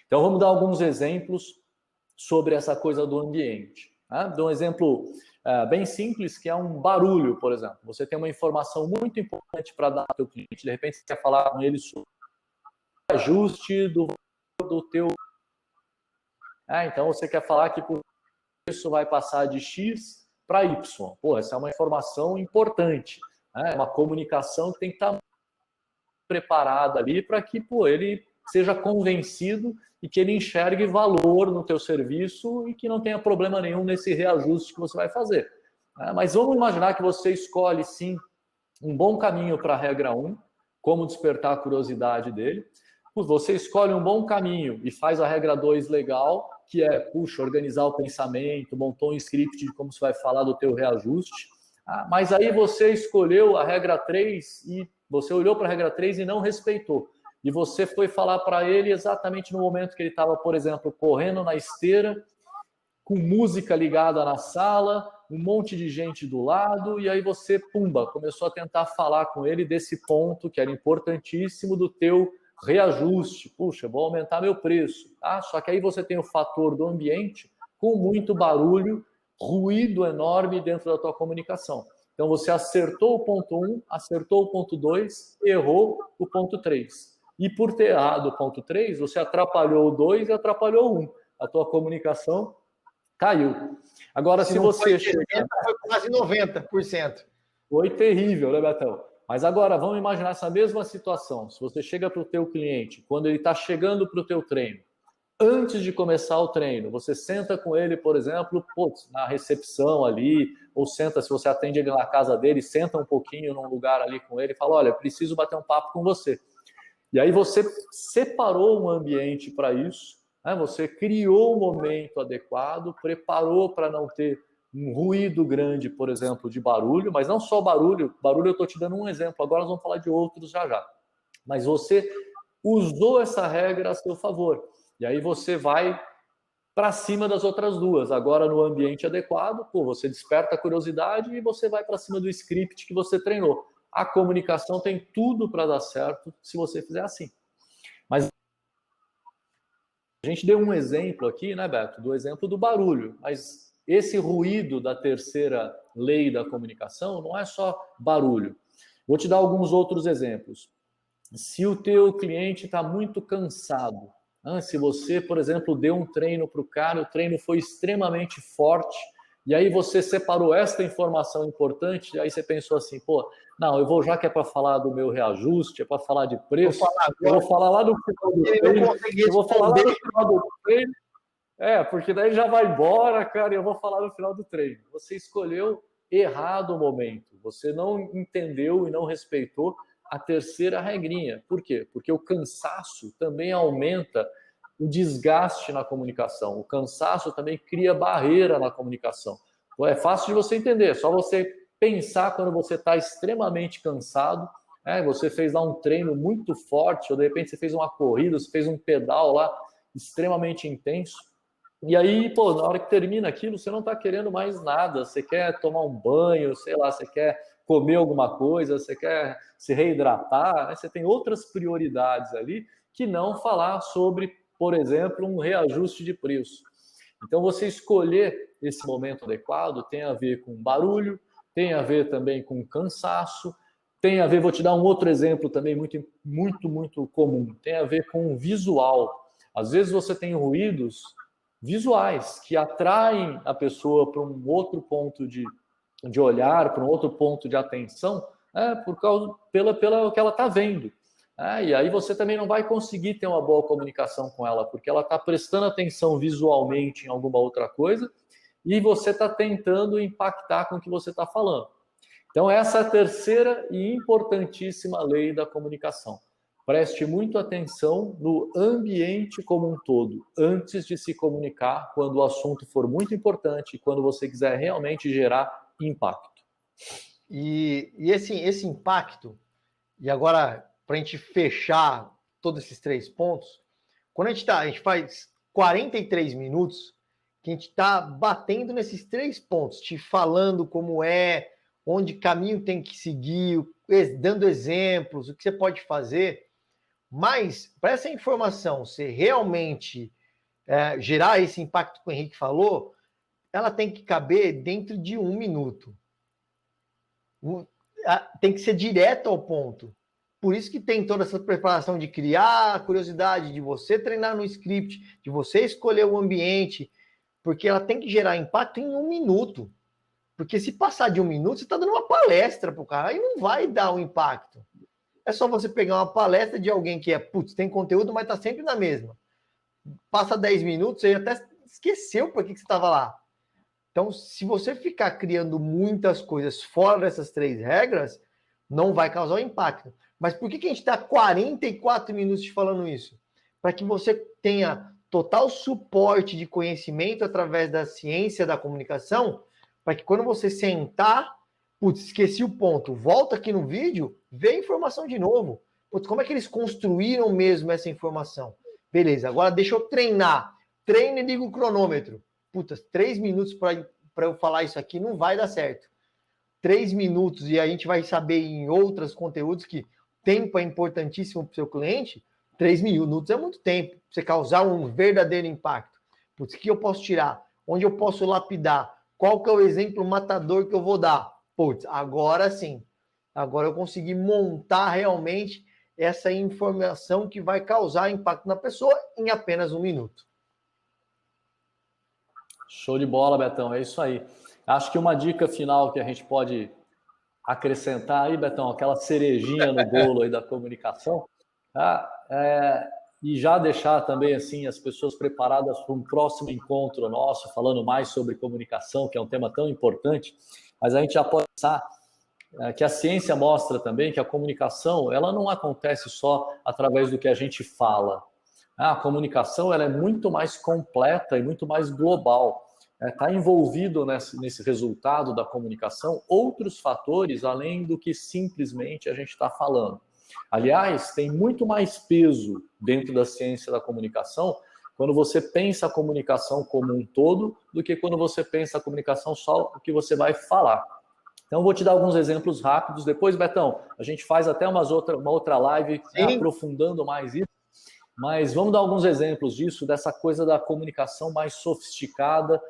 Então, vamos dar alguns exemplos sobre essa coisa do ambiente. Tá? Dou um exemplo bem simples, que é um barulho, por exemplo. Você tem uma informação muito importante para dar ao teu cliente, de repente você quer falar com ele sobre o ajuste do teu... Então, você quer falar que por isso vai passar de X para Y. Pô, essa é uma informação importante. É uma comunicação que tem que estar preparada ali para que ele seja convencido e que ele enxergue valor no teu serviço e que não tenha problema nenhum nesse reajuste que você vai fazer. Mas vamos imaginar que você escolhe, sim, um bom caminho para a regra 1, como despertar a curiosidade dele. Você escolhe um bom caminho e faz a regra 2 legal, que é, organizar o pensamento, montou um script de como você vai falar do teu reajuste. Mas aí você escolheu a regra 3 e você olhou para a regra 3 e não respeitou. E você foi falar para ele exatamente no momento que ele estava, por exemplo, correndo na esteira, com música ligada na sala, um monte de gente do lado, e aí você, pumba, começou a tentar falar com ele desse ponto que era importantíssimo do teu reajuste. Puxa, vou aumentar meu preço. Só que aí você tem o fator do ambiente com muito barulho, ruído enorme dentro da tua comunicação. Então você acertou o ponto 1, acertou o ponto 2, errou o ponto 3. E por ter errado o ponto 3, você atrapalhou o 2 e atrapalhou o 1. A tua comunicação caiu. Agora, se você chega... Foi quase 90%. Foi terrível, né, Betão? Mas agora, vamos imaginar essa mesma situação. Se você chega para o teu cliente, quando ele está chegando para o teu treino, antes de começar o treino, você senta com ele, por exemplo, na recepção ali, ou senta, se você atende ele na casa dele, senta um pouquinho num lugar ali com ele e fala, olha, preciso bater um papo com você. E aí você separou um ambiente para isso, né? Você criou um momento adequado, preparou para não ter um ruído grande, por exemplo, de barulho, mas não só barulho eu estou te dando um exemplo, agora nós vamos falar de outros já. Mas você usou essa regra a seu favor. E aí você vai para cima das outras duas. Agora, no ambiente adequado, você desperta a curiosidade e você vai para cima do script que você treinou. A comunicação tem tudo para dar certo se você fizer assim. Mas A gente deu um exemplo aqui, né, Beto, do exemplo do barulho, mas esse ruído da terceira lei da comunicação não é só barulho. Vou te dar alguns outros exemplos. Se o teu cliente está muito cansado, se você, por exemplo, deu um treino para o cara, o treino foi extremamente forte, e aí você separou esta informação importante, e aí você pensou assim, pô, não, eu vou, já que é para falar do meu reajuste, é para falar de preço, eu vou falar lá no final do treino, eu vou falar lá no final do treino, porque daí já vai embora, cara, e eu vou falar no final do treino. Você escolheu errado o momento, você não entendeu e não respeitou a terceira regrinha. Por quê? Porque o cansaço também aumenta o desgaste na comunicação. O cansaço também cria barreira na comunicação. Então, é fácil de você entender, é só você pensar quando você está extremamente cansado, você fez lá um treino muito forte, ou de repente você fez uma corrida, você fez um pedal lá extremamente intenso, e aí, pô, na hora que termina aquilo, você não está querendo mais nada, você quer tomar um banho, sei lá, você quer comer alguma coisa, você quer se reidratar, né? Você tem outras prioridades ali que não falar sobre, por exemplo, um reajuste de preço. Então, você escolher esse momento adequado tem a ver com barulho, tem a ver também com cansaço, tem a ver, vou te dar um outro exemplo também muito comum, tem a ver com visual. Às vezes você tem ruídos visuais que atraem a pessoa para um outro ponto de olhar, para um outro ponto de atenção, por causa pela que ela está vendo. E aí você também não vai conseguir ter uma boa comunicação com ela, porque ela está prestando atenção visualmente em alguma outra coisa e você está tentando impactar com o que você está falando. Então, essa é a terceira e importantíssima lei da comunicação. Preste muito atenção no ambiente como um todo, antes de se comunicar, quando o assunto for muito importante e quando você quiser realmente gerar impacto. E esse impacto, e agora, para a gente fechar todos esses 3 pontos, quando a gente faz 43 minutos, que a gente está batendo nesses 3 pontos, te falando como é, onde caminho tem que seguir, dando exemplos, o que você pode fazer. Mas, para essa informação ser realmente gerar esse impacto que o Henrique falou, ela tem que caber dentro de 1 minuto. Tem que ser direto ao ponto. Por isso que tem toda essa preparação de criar a curiosidade, de você treinar no script, de você escolher o ambiente, porque ela tem que gerar impacto em 1 minuto. Porque se passar de 1 minuto, você está dando uma palestra para o cara, aí não vai dar o impacto. É só você pegar uma palestra de alguém que tem conteúdo, mas está sempre na mesma. Passa 10 minutos, você até esqueceu por que você estava lá. Então, se você ficar criando muitas coisas fora dessas 3 regras, não vai causar impacto. Mas por que a gente está 44 minutos te falando isso? Para que você tenha total suporte de conhecimento através da ciência da comunicação, para que quando você sentar, esqueci o ponto, volta aqui no vídeo, vê a informação de novo. Como é que eles construíram mesmo essa informação? Beleza, agora deixa eu treinar. Treino e liga o cronômetro. 3 minutos para eu falar isso aqui não vai dar certo. 3 minutos e a gente vai saber em outros conteúdos que tempo é importantíssimo para o seu cliente. 3 minutos é muito tempo para você causar um verdadeiro impacto. O que eu posso tirar? Onde eu posso lapidar? Qual que é o exemplo matador que eu vou dar? Agora sim. Agora eu consegui montar realmente essa informação que vai causar impacto na pessoa em apenas 1 minuto. Show de bola, Betão. É isso aí. Acho que uma dica final que a gente pode acrescentar aí, Betão, aquela cerejinha no bolo aí da comunicação, e já deixar também assim as pessoas preparadas para um próximo encontro nosso, falando mais sobre comunicação, que é um tema tão importante, mas a gente já pode pensar que a ciência mostra também que a comunicação ela não acontece só através do que a gente fala. A comunicação ela é muito mais completa e muito mais global. Está envolvido nesse resultado da comunicação outros fatores além do que simplesmente a gente está falando. Aliás, tem muito mais peso dentro da ciência da comunicação quando você pensa a comunicação como um todo do que quando você pensa a comunicação só o que você vai falar. Então, vou te dar alguns exemplos rápidos. Depois, Betão, a gente faz até uma outra live aprofundando mais isso. Mas vamos dar alguns exemplos disso, dessa coisa da comunicação mais sofisticada,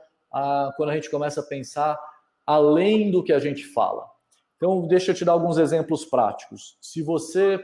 quando a gente começa a pensar além do que a gente fala. Então, deixa eu te dar alguns exemplos práticos. Se você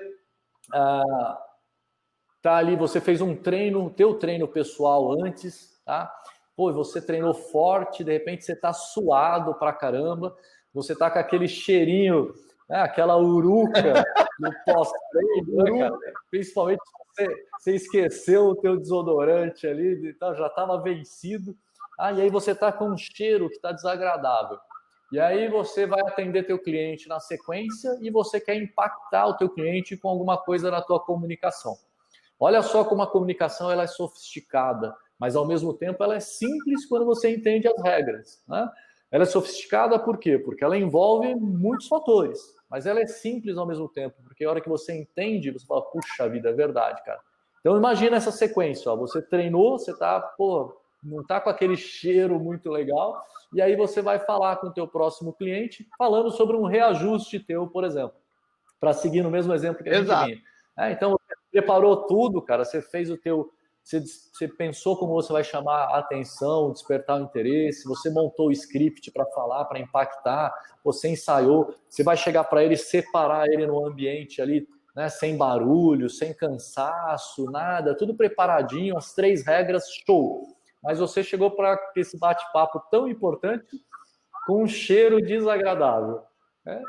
tá ali, você fez um treino, teu treino pessoal antes, tá? Pô, você treinou forte, de repente você tá suado pra caramba, você tá com aquele cheirinho, né, aquela uruca no pós-treino, né, cara? Principalmente se você esqueceu o teu desodorante ali, já tava vencido, e aí você tá com um cheiro que tá desagradável. E aí você vai atender teu cliente na sequência e você quer impactar o teu cliente com alguma coisa na tua comunicação. Olha só como a comunicação ela é sofisticada, mas ao mesmo tempo ela é simples quando você entende as regras, né? Ela é sofisticada por quê? Porque ela envolve muitos fatores, mas ela é simples ao mesmo tempo, porque a hora que você entende, você fala, puxa vida, é verdade, cara. Então imagina essa sequência, ó, você treinou, você tá, não tá com aquele cheiro muito legal, e aí você vai falar com o teu próximo cliente, falando sobre um reajuste teu, por exemplo, para seguir no mesmo exemplo que a gente vinha. Então, você preparou tudo, cara, você fez o teu... Você pensou como você vai chamar a atenção, despertar o interesse, você montou o script para falar, para impactar, você ensaiou, você vai chegar para ele, separar ele no ambiente ali, né, sem barulho, sem cansaço, nada, tudo preparadinho, as 3 regras, show. Mas você chegou para esse bate-papo tão importante com um cheiro desagradável.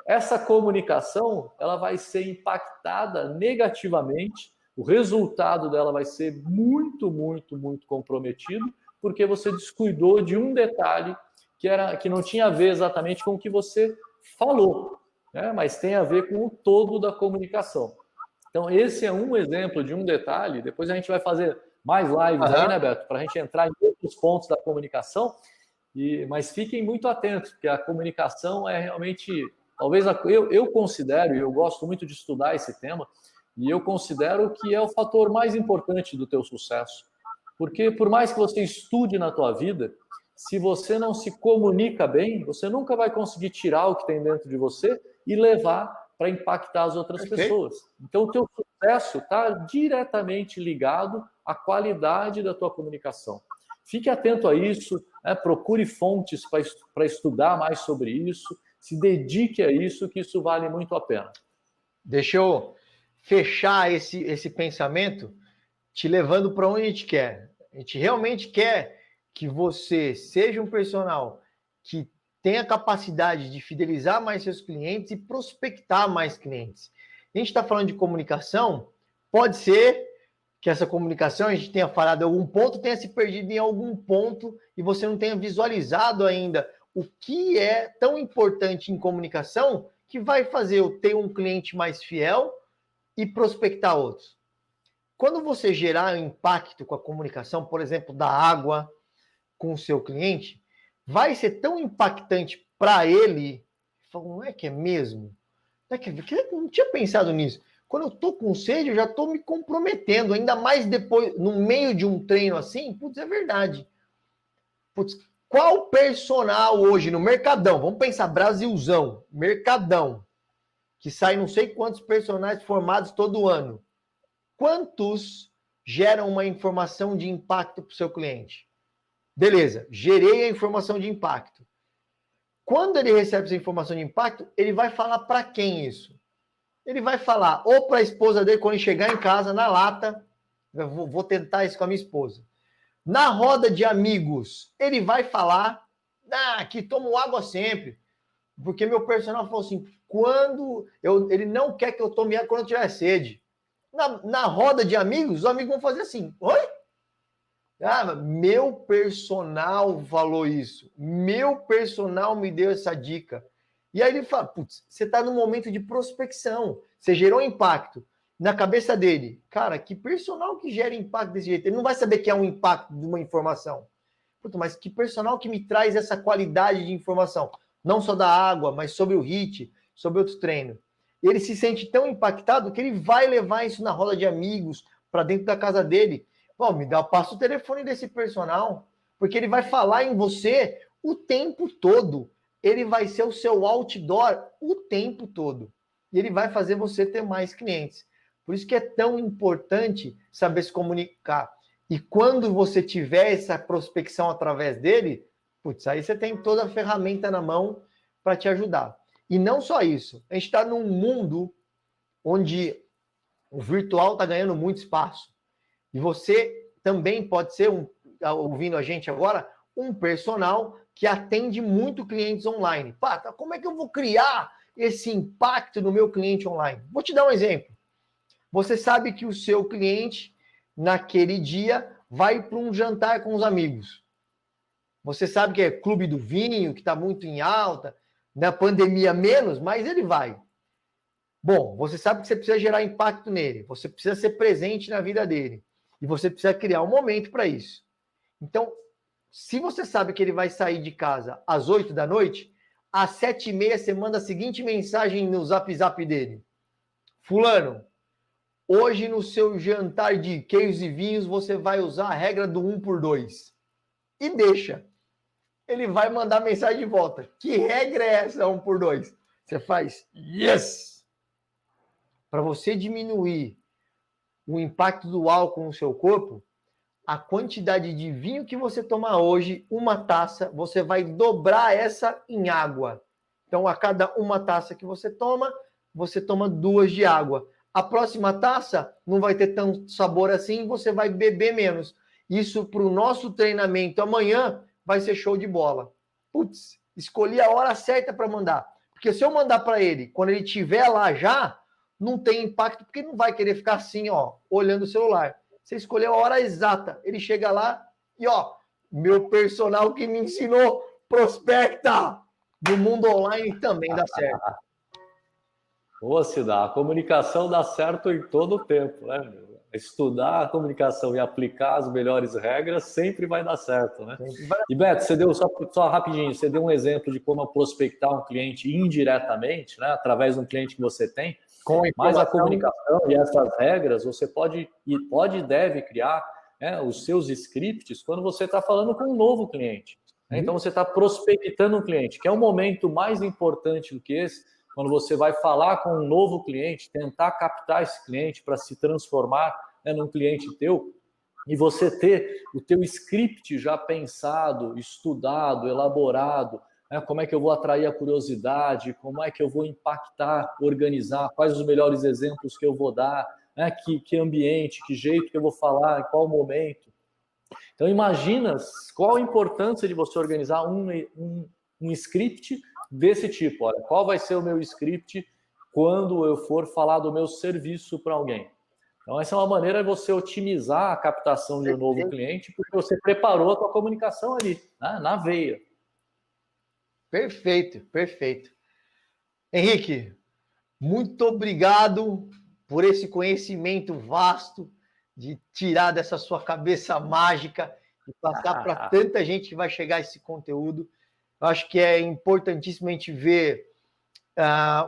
Essa comunicação ela vai ser impactada negativamente, o resultado dela vai ser muito, muito, muito comprometido, porque você descuidou de um detalhe que não tinha a ver exatamente com o que você falou, né? Mas tem a ver com o todo da comunicação. Então, esse é um exemplo de um detalhe. Depois a gente vai fazer mais lives aí, né, Beto? Para a gente entrar em outros pontos da comunicação. Mas fiquem muito atentos, porque a comunicação é realmente... Talvez eu considero, e eu gosto muito de estudar esse tema, e eu considero que é o fator mais importante do teu sucesso. Porque por mais que você estude na tua vida, se você não se comunica bem, você nunca vai conseguir tirar o que tem dentro de você e levar para impactar as outras pessoas. Então, o teu sucesso está diretamente ligado à qualidade da tua comunicação. Fique atento a isso, né? Procure fontes para estudar mais sobre isso, se dedique a isso, que isso vale muito a pena. Deixa eu fechar esse pensamento te levando para onde a gente quer. A gente realmente quer que você seja um personal que tenha capacidade de fidelizar mais seus clientes e prospectar mais clientes. A gente está falando de comunicação, pode ser que essa comunicação, a gente tenha falado em algum ponto, tenha se perdido em algum ponto e você não tenha visualizado ainda o que é tão importante em comunicação que vai fazer eu ter um cliente mais fiel e prospectar outros. Quando você gerar um impacto com a comunicação, por exemplo, da água com o seu cliente, vai ser tão impactante para ele, não é que é mesmo? Não é que eu não tinha pensado nisso. Quando eu tô com sede, eu já tô me comprometendo, ainda mais depois, no meio de um treino assim, putz, é verdade. Putz, qual personal hoje no Mercadão, vamos pensar Brasilzão, Mercadão, que sai não sei quantos personagens formados todo ano, quantos geram uma informação de impacto para o seu cliente? Beleza, gerei a informação de impacto. Quando ele recebe essa informação de impacto, ele vai falar para quem isso? Ele vai falar ou para a esposa dele, quando ele chegar em casa, na lata, eu vou tentar isso com a minha esposa. Na roda de amigos, ele vai falar, que tomo água sempre. Porque meu personal falou assim, ele não quer que eu tome água quando eu tiver sede. Na roda de amigos, os amigos vão fazer assim, oi? Meu personal falou isso. Meu personal me deu essa dica. E aí ele fala, putz, você está num momento de prospecção. Você gerou impacto na cabeça dele. Cara, que personal que gera impacto desse jeito? Ele não vai saber que é um impacto de uma informação. Putz, mas que personal que me traz essa qualidade de informação? Não só da água, mas sobre o HIIT, sobre outro treino. Ele se sente tão impactado que ele vai levar isso na roda de amigos, para dentro da casa dele. Passa o telefone desse personal, porque ele vai falar em você o tempo todo. Ele vai ser o seu outdoor o tempo todo. E ele vai fazer você ter mais clientes. Por isso que é tão importante saber se comunicar. E quando você tiver essa prospecção através dele, putz, aí você tem toda a ferramenta na mão para te ajudar. E não só isso, a gente está num mundo onde o virtual está ganhando muito espaço. E você também pode ser, ouvindo a gente agora, um personal que atende muito clientes online. Pata, como é que eu vou criar esse impacto no meu cliente online? Vou te dar um exemplo. Você sabe que o seu cliente, naquele dia, vai para um jantar com os amigos. Você sabe que é clube do vinho, que está muito em alta, na pandemia menos, mas ele vai. Bom, você sabe que você precisa gerar impacto nele, você precisa ser presente na vida dele, e você precisa criar um momento para isso. Então, se você sabe que ele vai sair de casa às 8 da noite, às 7h30 você manda a seguinte mensagem no Zap dele. Fulano, hoje no seu jantar de queijos e vinhos você vai usar a regra do 1/2. E deixa. Ele vai mandar mensagem de volta. Que regra é essa 1/2? Você faz yes! Para você diminuir o impacto do álcool no seu corpo, a quantidade de vinho que você tomar hoje, uma taça, você vai dobrar essa em água. Então, a cada uma taça que você toma 2 de água. A próxima taça não vai ter tanto sabor assim, você vai beber menos. Isso para o nosso treinamento amanhã vai ser show de bola. Putz, escolhi a hora certa para mandar. Porque se eu mandar para ele, quando ele estiver lá já, não tem impacto, porque não vai querer ficar assim, ó, olhando o celular. Você escolheu a hora exata. Ele chega lá e, ó, meu personal que me ensinou, prospecta! No mundo online também dá certo. Ou se dá, a comunicação dá certo em todo o tempo, né, meu? Estudar a comunicação e aplicar as melhores regras sempre vai dar certo, né? E Beto, você deu, só rapidinho, você deu um exemplo de como prospectar um cliente indiretamente, né, através de um cliente que você tem, mas a comunicação e essas regras você pode e deve criar, né, os seus scripts quando você está falando com um novo cliente. Né? Então você está prospectando um cliente, que é um momento mais importante do que esse, quando você vai falar com um novo cliente, tentar captar esse cliente para se transformar, né, num cliente teu, e você ter o teu script já pensado, estudado, elaborado, né, como é que eu vou atrair a curiosidade, como é que eu vou impactar, organizar, quais os melhores exemplos que eu vou dar, né, que ambiente, que jeito que eu vou falar, em qual momento. Então imagina qual a importância de você organizar um script desse tipo. Olha, qual vai ser o meu script quando eu for falar do meu serviço para alguém? Então, essa é uma maneira de você otimizar a captação de um novo cliente, porque você preparou a tua comunicação ali, né, na veia. Perfeito, perfeito. Henrique, muito obrigado por esse conhecimento vasto, de tirar dessa sua cabeça mágica e passar para tanta gente que vai chegar a esse conteúdo. Eu acho que é importantíssimo a gente ver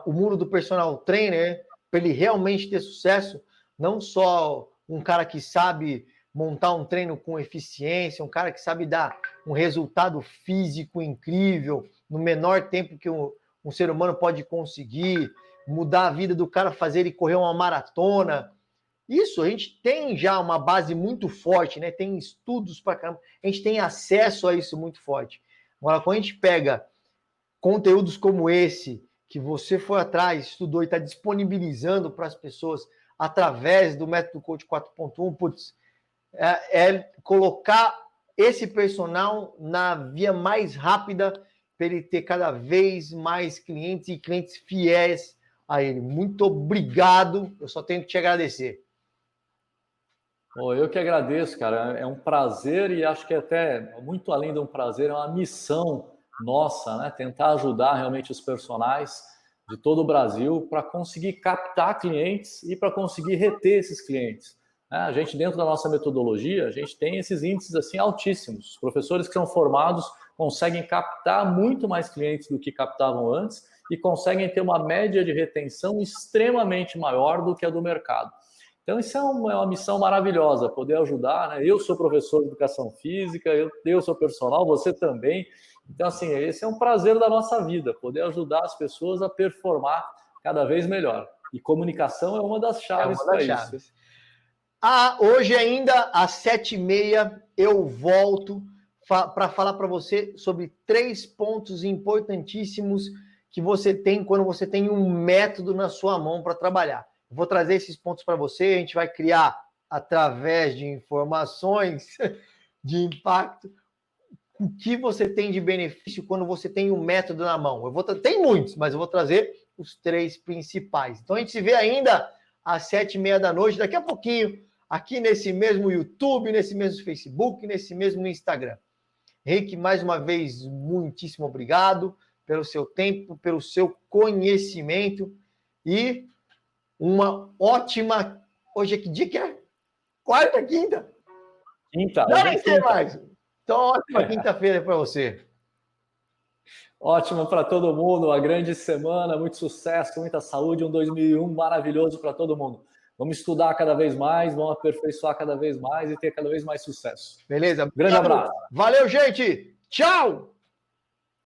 o mundo do personal trainer, para ele realmente ter sucesso, não só um cara que sabe montar um treino com eficiência, um cara que sabe dar um resultado físico incrível no menor tempo que um ser humano pode conseguir, mudar a vida do cara, fazer ele correr uma maratona. Isso, a gente tem já uma base muito forte, né? Tem estudos para caramba, a gente tem acesso a isso muito forte. Agora, quando a gente pega conteúdos como esse, que você foi atrás, estudou e está disponibilizando para as pessoas através do método Coach 4.1, putz, é colocar esse personal na via mais rápida para ele ter cada vez mais clientes e clientes fiéis a ele. Muito obrigado, eu só tenho que te agradecer. Bom, eu que agradeço, cara. É um prazer e acho que até muito além de um prazer, é uma missão nossa, né? Tentar ajudar realmente os personagens de todo o Brasil para conseguir captar clientes e para conseguir reter esses clientes. A gente, dentro da nossa metodologia, a gente tem esses índices assim altíssimos. Os professores que são formados conseguem captar muito mais clientes do que captavam antes e conseguem ter uma média de retenção extremamente maior do que a do mercado. Então, isso é uma missão maravilhosa, poder ajudar, né? Eu sou professor de educação física, eu sou personal, você também. Então, assim, esse é um prazer da nossa vida, poder ajudar as pessoas a performar cada vez melhor. E comunicação é uma das chaves para isso. Hoje ainda, às 7h30, eu volto para falar para você sobre 3 pontos importantíssimos que você tem quando você tem um método na sua mão para trabalhar. Eu vou trazer esses pontos para você, a gente vai criar, através de informações de impacto, o que você tem de benefício quando você tem um método na mão. Tem muitos, mas eu vou trazer os 3 principais. Então a gente se vê ainda às 7h30 da noite, daqui a pouquinho, aqui nesse mesmo YouTube, nesse mesmo Facebook, nesse mesmo Instagram. Henrique, mais uma vez, muitíssimo obrigado pelo seu tempo, pelo seu conhecimento e uma ótima... Hoje é que dia que é? Quarta, quinta? Quinta. Não vai ser mais. Então, ótima quinta-feira para você. Ótima para todo mundo, uma grande semana, muito sucesso, muita saúde, um 2001 maravilhoso para todo mundo. Vamos estudar cada vez mais, vamos aperfeiçoar cada vez mais e ter cada vez mais sucesso. Beleza? Grande abraço. Valeu, gente. Tchau!